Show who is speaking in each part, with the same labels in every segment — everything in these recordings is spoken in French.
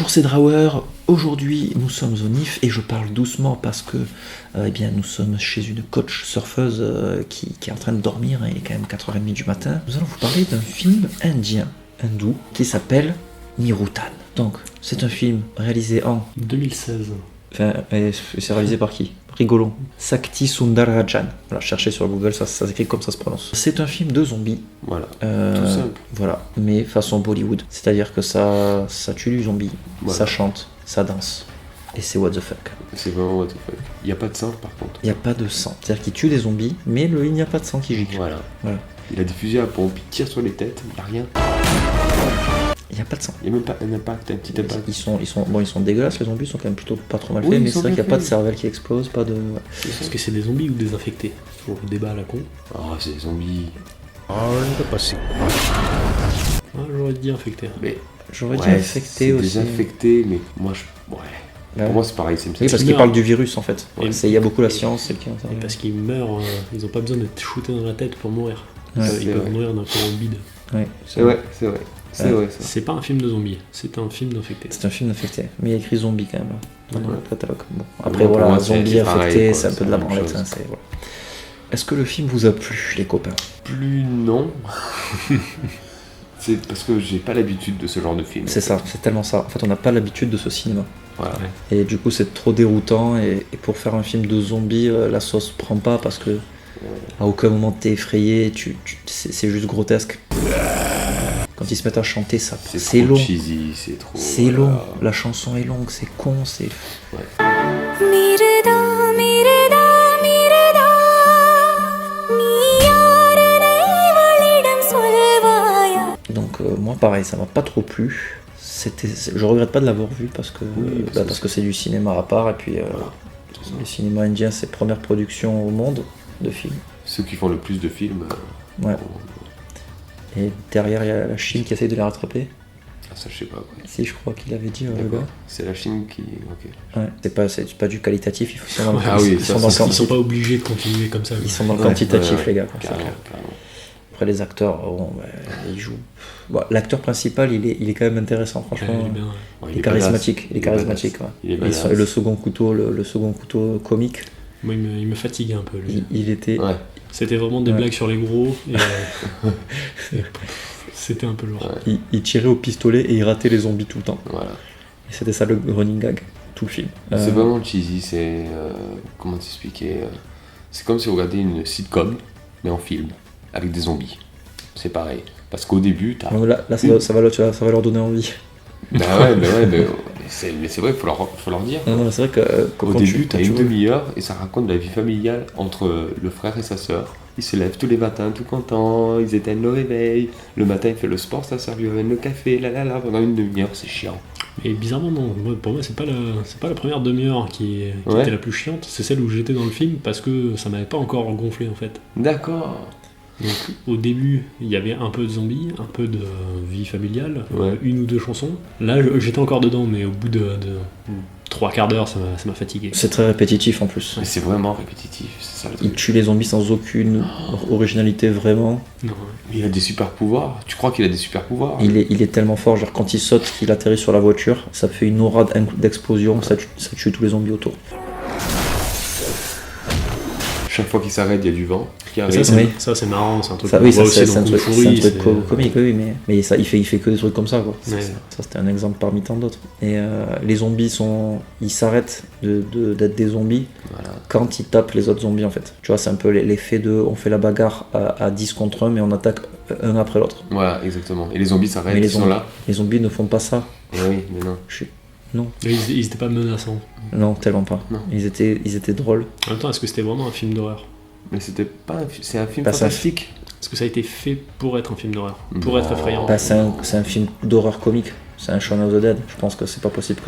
Speaker 1: Bonjour, c'est Drawer. Aujourd'hui, nous sommes au NIF et je parle doucement parce que nous sommes chez une coach surfeuse qui est en train de dormir. Il est quand même 4h30 du matin. Nous allons vous parler d'un film hindou, qui s'appelle Nirutan. Donc, c'est un film réalisé en
Speaker 2: 2016.
Speaker 1: Enfin, c'est réalisé par qui? Rigolon. Sakti Sundararajan. Voilà, cherchez sur Google, ça s'écrit comme ça se prononce. C'est un film de zombies.
Speaker 2: Voilà, tout simple.
Speaker 1: Voilà, mais façon Bollywood. C'est-à-dire que ça tue du zombie,
Speaker 2: Voilà.
Speaker 1: ça chante, ça danse. Et c'est what the fuck.
Speaker 2: C'est vraiment what the fuck. Il n'y a pas de sang par contre.
Speaker 1: Il n'y a pas de sang. C'est-à-dire qu'il tue des zombies, mais il n'y a pas de sang qui gicle.
Speaker 2: Voilà.
Speaker 1: Voilà.
Speaker 2: Il a des fusils à pompe, il tire sur les têtes, il n'y a rien.
Speaker 1: Il n'y a pas de sang.
Speaker 2: Il n'y a même pas un impact, un petit impact.
Speaker 1: Ils sont dégueulasses, les zombies sont quand même plutôt pas trop mal
Speaker 2: Oui,
Speaker 1: faits,
Speaker 2: ils
Speaker 1: mais
Speaker 2: sont
Speaker 1: c'est vrai qu'il n'y a
Speaker 2: bien
Speaker 1: pas de
Speaker 2: faits.
Speaker 1: cervelle qui explose, pas de...
Speaker 3: Est-ce que c'est des zombies ou des infectés? C'est toujours le débat à la con.
Speaker 2: Oh, c'est des zombies.
Speaker 3: J'aurais dit infectés.
Speaker 2: Mais
Speaker 1: J'aurais dit
Speaker 2: ouais,
Speaker 1: infecté
Speaker 2: c'est
Speaker 1: aussi.
Speaker 2: désinfecté, mais moi je. Ouais.
Speaker 1: Ouais.
Speaker 2: Pour moi c'est pareil, c'est une
Speaker 1: Oui, parce qu'il parle du virus en fait.
Speaker 3: Et-
Speaker 1: Il y a beaucoup la science, c'est le qui
Speaker 3: Et parce qu'ils meurent, ils n'ont pas besoin d'être shootés dans la tête pour mourir.
Speaker 1: Ouais,
Speaker 3: Ils
Speaker 2: c'est
Speaker 3: peuvent
Speaker 2: vrai.
Speaker 3: mourir d'un courant bide.
Speaker 1: Ouais,
Speaker 2: C'est vrai, c'est vrai. C'est
Speaker 1: Ouais.
Speaker 2: vrai ça.
Speaker 3: C'est pas un film de zombies, c'est un film d'infectés.
Speaker 1: c'est un film infecté, mais il y a écrit zombie quand même dans le
Speaker 2: Ouais.
Speaker 1: catalogue. Bon. Après
Speaker 2: Pour
Speaker 1: voilà,
Speaker 2: moi, c'est
Speaker 1: zombie
Speaker 2: pareil,
Speaker 1: infecté,
Speaker 2: quoi,
Speaker 1: c'est un
Speaker 2: c'est
Speaker 1: peu de la
Speaker 2: la même
Speaker 1: branlette.
Speaker 2: chose.
Speaker 1: Hein, voilà. Est-ce que le film vous a plu, les copains?
Speaker 2: Plus non. C'est parce que j'ai pas l'habitude de ce genre de film.
Speaker 1: C'est ça, c'est tellement ça. En fait, on n'a pas l'habitude de ce cinéma.
Speaker 2: Voilà.
Speaker 3: Ouais.
Speaker 1: Et du coup, c'est trop déroutant. Et pour faire un film de zombies, la sauce prend pas parce que à aucun moment t'es effrayé. C'est juste grotesque. Quand ils se mettent à chanter, ça, c'est
Speaker 2: trop
Speaker 1: long.
Speaker 2: cheesy, c'est trop.
Speaker 1: C'est long.
Speaker 2: voilà.
Speaker 1: La chanson est longue, c'est con, c'est.
Speaker 4: मिरदा मिरदा मिरदा நீயாரனைவளிடம் சொல்வாயா.
Speaker 1: Donc moi, pareil, ça m'a pas trop plu. Je regrette pas de l'avoir vu parce que
Speaker 2: Oui,
Speaker 1: parce que c'est du cinéma à part et puis
Speaker 2: C'est ça.
Speaker 1: le cinéma indien, c'est première production au monde de films.
Speaker 2: Ceux qui font le plus de films.
Speaker 1: Ouais. Et derrière, il y a la Chine qui essaye de les rattraper.
Speaker 2: Ça, je sais pas. Quoi.
Speaker 1: Si, je crois qu'il avait dit, le
Speaker 2: D'accord.
Speaker 1: gars.
Speaker 2: C'est la Chine qui. Ok.
Speaker 1: Ouais. C'est pas du qualitatif, ils sont dans le,
Speaker 2: Ah oui,
Speaker 1: ils
Speaker 2: ça,
Speaker 1: sont dans le
Speaker 3: Ils sont
Speaker 1: quanti-
Speaker 3: pas obligés de continuer comme ça.
Speaker 1: ils sont dans le
Speaker 2: Ouais,
Speaker 1: quantitatif,
Speaker 2: ouais,
Speaker 1: les gars. C'est
Speaker 2: Carrément,
Speaker 1: clair.
Speaker 2: carrément.
Speaker 1: Après, les acteurs, ils jouent. Bon, l'acteur principal, il est quand même intéressant, franchement.
Speaker 3: Il est bien, ouais.
Speaker 2: Bon,
Speaker 1: Il est charismatique. Il est
Speaker 2: badass.
Speaker 1: charismatique, ouais.
Speaker 2: Il est
Speaker 1: Et
Speaker 2: badass.
Speaker 1: le second couteau, le second couteau comique,
Speaker 3: Moi, il me fatiguait un peu. Lui.
Speaker 1: il était.
Speaker 2: Ouais.
Speaker 3: C'était vraiment des
Speaker 1: Ouais.
Speaker 3: blagues sur les gros. Et, et c'était un peu lourd.
Speaker 2: Ouais.
Speaker 1: Il tirait au pistolet et il ratait les zombies tout le temps.
Speaker 2: Voilà.
Speaker 1: Et c'était ça le running gag, tout le film.
Speaker 2: C'est vraiment cheesy, c'est. Comment t'expliquer c'est comme si vous regardez une sitcom, mais en film, avec des zombies. C'est pareil. Parce qu'au début, t'as.
Speaker 1: Donc là, ça va leur donner envie.
Speaker 2: mais c'est vrai, faut leur dire.
Speaker 1: Non, c'est vrai que
Speaker 2: Au
Speaker 1: quand
Speaker 2: début,
Speaker 1: quand
Speaker 2: t'as une
Speaker 1: vois-
Speaker 2: demi-heure et ça raconte la vie familiale entre le frère et sa sœur. Ils se lèvent tous les matins tout contents, ils éteignent le réveil. Le matin, il fait le sport, sa sœur lui amène le café, pendant une demi-heure, c'est chiant.
Speaker 3: Et bizarrement, non. Pour moi, c'est pas la première demi-heure qui
Speaker 2: Ouais.
Speaker 3: était la plus chiante. C'est celle où j'étais dans le film parce que ça m'avait pas encore gonflé en fait.
Speaker 2: D'accord.
Speaker 3: Donc au début, il y avait un peu de zombies, un peu de vie familiale,
Speaker 2: Ouais.
Speaker 3: une ou deux chansons. Là, j'étais encore dedans, mais au bout de 3 quarts d'heure, ça m'a fatigué.
Speaker 1: C'est très répétitif en plus.
Speaker 2: Mais c'est vraiment répétitif, c'est ça le
Speaker 1: Il
Speaker 2: truc.
Speaker 1: tue les zombies sans aucune originalité vraiment.
Speaker 3: Non,
Speaker 2: Il a des super pouvoirs. Tu crois qu'il a des super pouvoirs
Speaker 1: Il est tellement fort, genre quand il saute, qu'il atterrit sur la voiture, ça fait une aura d'explosion, ça tue tous les zombies autour.
Speaker 2: Chaque fois qu'il s'arrête, il y a du vent qui
Speaker 3: mais
Speaker 2: arrive.
Speaker 1: Oui.
Speaker 3: ça c'est marrant, c'est un truc
Speaker 1: Ça,
Speaker 3: qu'on
Speaker 1: oui,
Speaker 3: voit
Speaker 1: ça,
Speaker 3: aussi
Speaker 1: c'est un
Speaker 3: dans
Speaker 1: truc,
Speaker 3: Kung
Speaker 1: c'est
Speaker 3: Fu,
Speaker 1: un truc
Speaker 3: c'est-
Speaker 1: comique, oui, mais ça, il fait que des trucs comme ça, quoi.
Speaker 3: Ouais.
Speaker 1: Ça, c'était un exemple parmi tant d'autres. Et les zombies ils s'arrêtent d'être des zombies
Speaker 2: Voilà.
Speaker 1: quand ils tapent les autres zombies, en fait. Tu vois, c'est un peu l'effet de, on fait la bagarre à 10 contre 1, mais on attaque un après l'autre.
Speaker 2: Voilà, exactement. Et les zombies s'arrêtent,
Speaker 1: Mais
Speaker 2: ils sont là.
Speaker 1: Les zombies ne font pas ça.
Speaker 2: Et oui, mais non.
Speaker 1: Non,
Speaker 3: Ils étaient pas menaçants.
Speaker 1: non, tellement pas.
Speaker 2: Non.
Speaker 1: Ils étaient drôles.
Speaker 3: En même temps, est-ce que c'était vraiment un film d'horreur?
Speaker 2: Mais c'était pas c'est un film
Speaker 1: Bah, ça-
Speaker 2: fantastique.
Speaker 3: Est-ce que ça a été fait pour être un film d'horreur? Pour
Speaker 2: Non.
Speaker 3: être effrayant?
Speaker 1: Bah, c'est un film d'horreur comique. C'est un Shaun of the Dead. Je pense que c'est pas possible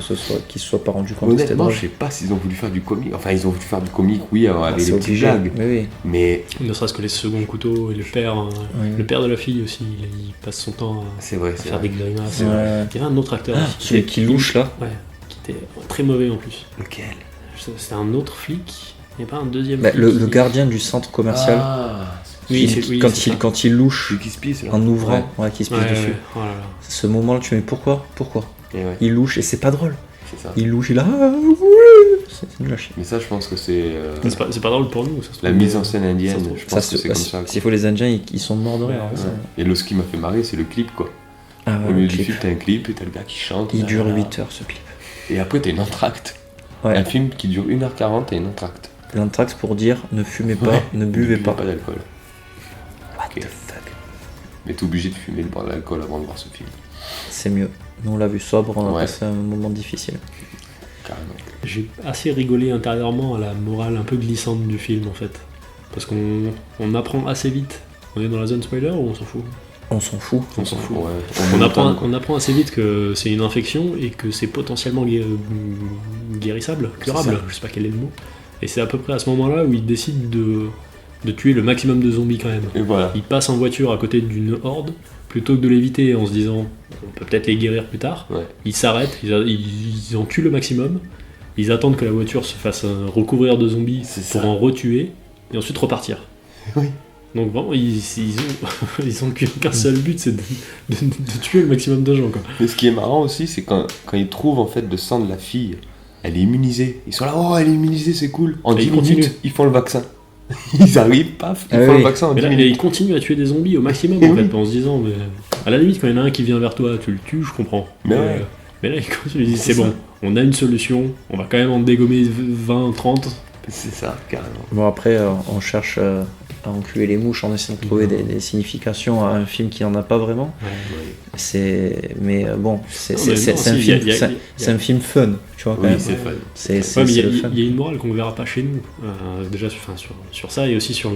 Speaker 1: qu'il se soit pas rendu compte que c'était
Speaker 2: Honnêtement,
Speaker 1: drôle.
Speaker 2: je sais pas s'ils ont voulu faire du comique. Enfin, ils ont voulu faire du comique, oui, avec
Speaker 1: C'est
Speaker 2: les petites
Speaker 1: obligé.
Speaker 2: blagues.
Speaker 1: Oui.
Speaker 2: Mais
Speaker 3: Ne serait-ce que les seconds couteaux et le père,
Speaker 1: Oui.
Speaker 3: le père de la fille aussi, il passe son temps
Speaker 2: c'est vrai,
Speaker 3: à
Speaker 2: c'est
Speaker 3: faire
Speaker 2: vrai.
Speaker 3: des grimaces.
Speaker 1: Ouais.
Speaker 3: Il y avait un autre acteur aussi,
Speaker 1: Celui qui louche là.
Speaker 3: Ouais, qui était très mauvais en plus.
Speaker 2: Lequel
Speaker 3: C'était un autre flic, il n'y a pas un deuxième
Speaker 1: Bah,
Speaker 3: flic
Speaker 1: le gardien du centre commercial.
Speaker 2: Ah, c'est
Speaker 3: Oui, c'est ça.
Speaker 1: Quand il louche
Speaker 2: Celui qui se pisse, là.
Speaker 1: en ouvrant, ouais, qui se pisse
Speaker 3: Ouais,
Speaker 1: dessus.
Speaker 3: ouais. Oh là là.
Speaker 1: Ce moment-là, tu mets pourquoi
Speaker 2: Et ouais,
Speaker 1: Il louche et c'est pas drôle.
Speaker 2: c'est ça.
Speaker 1: Il louche, il a. C'est nul à chier.
Speaker 2: Mais ça, je pense que c'est
Speaker 3: C'est pas drôle pour nous. Ça se
Speaker 2: la
Speaker 3: trouve,
Speaker 2: mise en scène indienne.
Speaker 3: ça se
Speaker 2: Je pense que c'est comme ça.
Speaker 1: S'il faut les Indiens, ils sont morts de rire.
Speaker 3: Ouais,
Speaker 1: hein, ça.
Speaker 2: Et ce qui m'a fait marrer, c'est le clip, quoi.
Speaker 1: Ah
Speaker 2: Au
Speaker 1: ouais,
Speaker 2: milieu
Speaker 1: le
Speaker 2: du
Speaker 1: clip.
Speaker 2: film, t'as un clip et t'as le gars qui chante.
Speaker 1: Il
Speaker 2: là,
Speaker 1: dure
Speaker 2: là, là.
Speaker 1: 8 heures ce clip.
Speaker 2: Et après, t'as une entracte.
Speaker 1: Ouais.
Speaker 2: Un film qui dure 1h40 et une entracte.
Speaker 1: L'anthrax pour dire ne fumez pas,
Speaker 2: Ouais.
Speaker 1: ne buvez pas.
Speaker 2: pas d'alcool.
Speaker 1: What
Speaker 2: Ok.
Speaker 1: the fuck.
Speaker 2: Mais t'es obligé de fumer, de boire de l'alcool avant de voir ce film.
Speaker 1: C'est mieux. Nous on l'a vu sobre, on a
Speaker 2: Ouais.
Speaker 1: passé un moment difficile.
Speaker 2: Carrément.
Speaker 3: J'ai assez rigolé intérieurement à la morale un peu glissante du film en fait. Parce qu'on apprend assez vite. On est dans la zone spoiler ou on s'en fout?
Speaker 1: On s'en fout.
Speaker 3: On s'en fout.
Speaker 2: Ouais.
Speaker 3: On apprend assez vite que c'est une infection et que c'est potentiellement guérissable, curable,
Speaker 2: C'est ça.
Speaker 3: je sais pas quel est le mot. Et c'est à peu près à ce moment-là où il décide de tuer le maximum de zombies quand même.
Speaker 2: Et voilà.
Speaker 3: Il passe en voiture à côté d'une horde, plutôt que de l'éviter en se disant on peut peut-être les guérir plus tard.
Speaker 2: Ouais.
Speaker 3: Ils s'arrêtent, ils en tuent le maximum, ils attendent que la voiture se fasse recouvrir de zombies
Speaker 2: C'est
Speaker 3: pour
Speaker 2: ça.
Speaker 3: en retuer, et ensuite repartir.
Speaker 2: Oui.
Speaker 3: Donc vraiment, ils ont qu'un seul but, c'est de tuer le maximum de gens. Quoi.
Speaker 2: Mais ce qui est marrant aussi, c'est quand ils trouvent en fait le sang de la fille, elle est immunisée. Ils sont là, oh, elle est immunisée, c'est cool. En
Speaker 3: Et
Speaker 2: 10
Speaker 3: ils continuent.
Speaker 2: minutes, ils font le vaccin. Ils arrivent, paf, ils
Speaker 1: Ah
Speaker 2: font
Speaker 1: oui.
Speaker 2: le vaccin en
Speaker 3: Mais
Speaker 2: 10
Speaker 3: là,
Speaker 2: minutes.
Speaker 3: il continue à tuer des zombies au maximum
Speaker 2: Et
Speaker 3: en fait,
Speaker 2: oui.
Speaker 3: en se disant, mais à la limite, quand il y en a un qui vient vers toi, tu le tues, je comprends.
Speaker 2: Mais ouais.
Speaker 3: Mais là, il continue, il dit,
Speaker 2: C'est
Speaker 3: c'est bon,
Speaker 2: ça.
Speaker 3: on a une solution, on va quand même en dégommer 20, 30.
Speaker 2: C'est ça, carrément.
Speaker 1: Bon après on cherche à enculer les mouches en essayant de trouver des significations à un film qui en a pas vraiment. Mais bon, c'est
Speaker 3: Non, mais
Speaker 1: c'est-
Speaker 3: non,
Speaker 1: c'est un
Speaker 3: si,
Speaker 1: film,
Speaker 3: il y a-
Speaker 1: c'est- c'est un film fun, tu vois quand
Speaker 2: Oui,
Speaker 1: même.
Speaker 2: c'est fun.
Speaker 1: C'est
Speaker 3: Ouais, mais
Speaker 1: c'est
Speaker 3: il y,
Speaker 1: le fun.
Speaker 3: a une morale qu'on verra pas chez nous. Déjà sur ça et aussi sur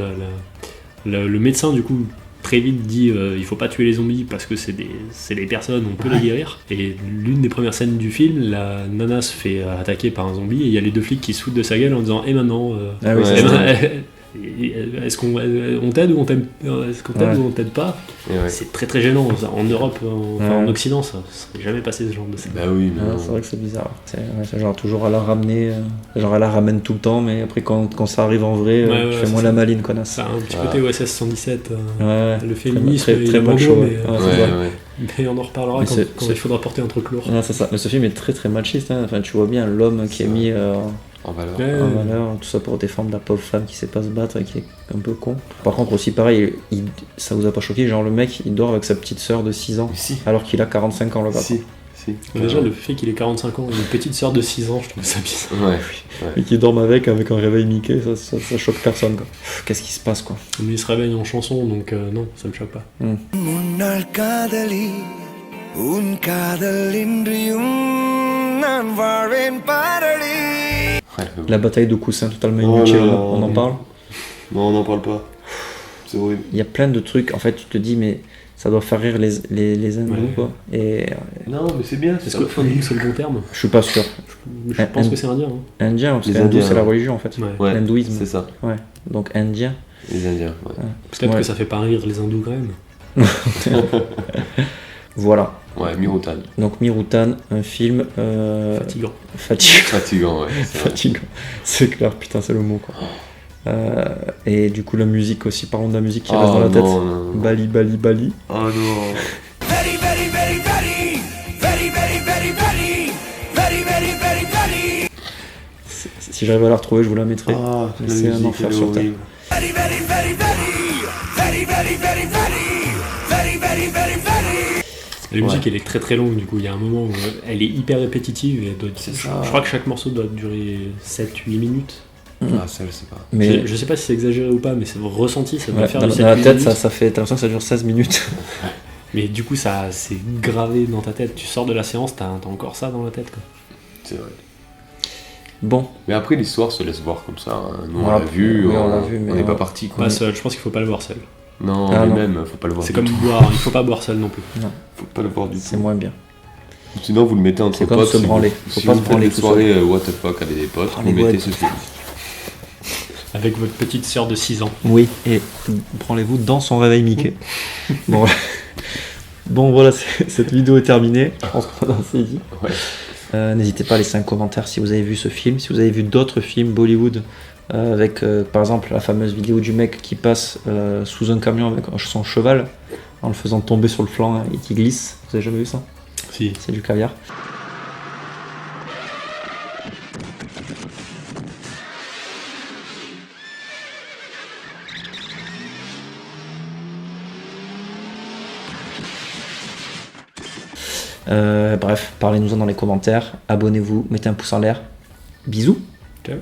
Speaker 3: le médecin du coup très vite dit il faut pas tuer les zombies parce que c'est des personnes, on peut les guérir. Et l'une des premières scènes du film, la nana se fait attaquer par un zombie et il y a les deux flics qui se foutent de sa gueule en disant et maintenant
Speaker 1: Ah oui,
Speaker 2: Ouais.
Speaker 1: c'est
Speaker 3: eh
Speaker 1: ça.
Speaker 3: ben, est-ce qu'on t'aide ou on t'aime est-ce qu'on t'aide
Speaker 1: Ouais.
Speaker 3: ou on t'aide pas?
Speaker 2: Et ouais.
Speaker 3: C'est très très gênant. En Europe,
Speaker 1: Ouais.
Speaker 3: en Occident, ça serait jamais passé ce genre de scène.
Speaker 2: Bah oui, mais
Speaker 1: Ah,
Speaker 2: non.
Speaker 1: c'est vrai que c'est bizarre. C'est genre toujours à la ramener, genre elle la ramène tout le temps, mais après quand ça arrive en vrai,
Speaker 3: Ouais,
Speaker 1: tu
Speaker 3: ouais,
Speaker 1: fais
Speaker 3: c'est
Speaker 1: moins
Speaker 3: ça.
Speaker 1: la maline connasse.
Speaker 3: Ça a un petit
Speaker 2: Voilà.
Speaker 3: côté OSS 117.
Speaker 1: Ouais.
Speaker 3: Le féminisme,
Speaker 1: très,
Speaker 3: il
Speaker 1: très
Speaker 3: est
Speaker 1: macho.
Speaker 3: macho,
Speaker 1: Ouais.
Speaker 3: mais,
Speaker 1: Ouais, c'est
Speaker 2: Ouais,
Speaker 1: ça.
Speaker 2: ouais.
Speaker 3: mais on en reparlera
Speaker 1: Mais
Speaker 3: quand
Speaker 1: c'est-
Speaker 3: il faudra porter un truc lourd.
Speaker 1: Non, c'est ça. Mais ce film est très très machiste. Hein. Enfin, tu vois bien l'homme qui est
Speaker 2: C'est
Speaker 1: mis
Speaker 2: En valeur.
Speaker 3: Ouais.
Speaker 1: en valeur, tout ça pour défendre la pauvre femme qui sait pas se battre et qui est un peu con. Par contre, aussi pareil, ça vous a pas choqué, genre le mec il dort avec sa petite sœur de 6 ans
Speaker 2: Mais si.
Speaker 1: alors qu'il a 45 ans le gars.
Speaker 2: Si.
Speaker 3: Mais déjà, le fait qu'il ait 45 ans et une petite sœur de 6 ans, je trouve ça bizarre.
Speaker 2: Ouais.
Speaker 1: Et qu'il dorme avec un réveil Mickey, ça choque personne quoi. Qu'est-ce qui se passe quoi?
Speaker 3: Mais il se réveille en chanson, donc non, ça me choque pas.
Speaker 5: முன்னாள் காதலி உன் காதல் இன்றியும் நான் வாழ்வேன் பாரடி.
Speaker 2: Ouais,
Speaker 1: La bataille de coussins totalement
Speaker 2: Oh
Speaker 1: inutile,
Speaker 2: là là,
Speaker 1: on en
Speaker 2: oui.
Speaker 1: parle.
Speaker 2: Non, on n'en parle pas. C'est horrible.
Speaker 1: Il y a plein de trucs, en fait tu te dis mais ça doit faire rire les hindous
Speaker 3: Ouais.
Speaker 1: quoi. Et
Speaker 2: Non, mais c'est bien.
Speaker 3: Est-ce que hindou c'est le bon terme?
Speaker 1: je suis pas sûr.
Speaker 3: Je pense que c'est indien. Hein.
Speaker 1: Indien, parce
Speaker 2: Les
Speaker 1: que hindou
Speaker 2: Indiens,
Speaker 1: c'est la
Speaker 2: ouais.
Speaker 1: religion en fait.
Speaker 3: Ouais.
Speaker 2: Ouais,
Speaker 1: L'hindouisme.
Speaker 2: c'est ça.
Speaker 1: Ouais. Donc indien.
Speaker 2: Les Indiens, ouais.
Speaker 3: Peut-être
Speaker 1: Ouais.
Speaker 3: que ça fait pas rire les hindous quand même.
Speaker 1: Voilà.
Speaker 2: Ouais, Mirotan.
Speaker 1: Donc Mirutan, un film
Speaker 3: Fatigant.
Speaker 1: fatigant.
Speaker 2: Fatigant, ouais. c'est vrai.
Speaker 1: Fatigant. C'est clair, putain, c'est le mot quoi. Et du coup la musique aussi, parlons de la musique qui reste dans la tête.
Speaker 2: non, non.
Speaker 1: Bali, Bali, Bali.
Speaker 2: Oh non.
Speaker 5: Very, very, very, very, very, very, very, very, very, very, very, very,
Speaker 1: Si j'arrive à la retrouver, je vous la mettrai.
Speaker 2: Ah,
Speaker 1: Mais
Speaker 2: la
Speaker 1: c'est un
Speaker 2: musique,
Speaker 1: enfer
Speaker 2: elle est
Speaker 1: sur terre.
Speaker 2: horrible.
Speaker 5: very, very, very, very, very, very, very, very, very, very, very.
Speaker 3: La musique elle est très très longue du coup, il y a un moment où elle est hyper répétitive et elle doit-
Speaker 2: C'est
Speaker 3: je,
Speaker 2: ça.
Speaker 3: je crois que chaque morceau doit durer 7-8 minutes.
Speaker 2: Ah, ça, je sais pas.
Speaker 1: Mais
Speaker 3: Je sais pas si c'est exagéré ou pas, mais c'est ressenti, ça doit
Speaker 1: ouais,
Speaker 3: faire
Speaker 1: dans,
Speaker 3: du
Speaker 1: dans la
Speaker 3: 7-8
Speaker 1: tête,
Speaker 3: minutes.
Speaker 1: ça fait, t'as l'impression que ça dure 16 minutes.
Speaker 3: Mais du coup, ça c'est gravé dans ta tête. Tu sors de la séance, t'as encore ça dans la tête. Quoi.
Speaker 2: C'est vrai.
Speaker 1: Bon,
Speaker 2: Mais après, l'histoire se laisse voir comme ça. Hein. Nous,
Speaker 1: Voilà.
Speaker 2: on l'a vu,
Speaker 1: Oui, on l'a vu, mais
Speaker 2: on n'est
Speaker 1: on-
Speaker 2: pas parti. Quoi.
Speaker 3: Pas seul, je pense qu'il faut pas le voir seul.
Speaker 2: Non,
Speaker 1: Ah,
Speaker 2: mais
Speaker 1: non.
Speaker 2: même, faut pas le voir
Speaker 3: C'est
Speaker 2: du
Speaker 3: comme
Speaker 2: tout.
Speaker 3: boire, il faut pas boire seul non plus.
Speaker 2: Faut pas le voir du
Speaker 1: c'est
Speaker 2: tout.
Speaker 1: moins bien.
Speaker 2: Sinon, vous le mettez entre
Speaker 1: C'est comme
Speaker 2: potes.
Speaker 1: se
Speaker 2: si
Speaker 1: branler.
Speaker 2: vous-
Speaker 1: Faut
Speaker 2: Si
Speaker 1: pas
Speaker 2: vous
Speaker 1: se
Speaker 2: faites
Speaker 1: branler
Speaker 2: des
Speaker 1: tout
Speaker 2: soirées what the fuck avec des potes,
Speaker 1: Oh,
Speaker 2: vous
Speaker 1: les
Speaker 2: mettez
Speaker 1: web.
Speaker 2: ce film.
Speaker 3: Avec votre petite sœur de 6 ans.
Speaker 1: Oui, et branlez-vous dans son réveil Mickey. Bon, bon voilà, cette vidéo est terminée. Je pense qu'on a assez dit.
Speaker 2: Ouais.
Speaker 1: N'hésitez pas à laisser un commentaire si vous avez vu ce film, si vous avez vu d'autres films Bollywood avec par exemple la fameuse vidéo du mec qui passe sous un camion avec son cheval en le faisant tomber sur le flanc et qui glisse. Vous avez jamais vu ça?
Speaker 3: Si.
Speaker 1: C'est du caviar. Bref, parlez-nous-en dans les commentaires, abonnez-vous, mettez un pouce en l'air. Bisous.
Speaker 3: Ciao.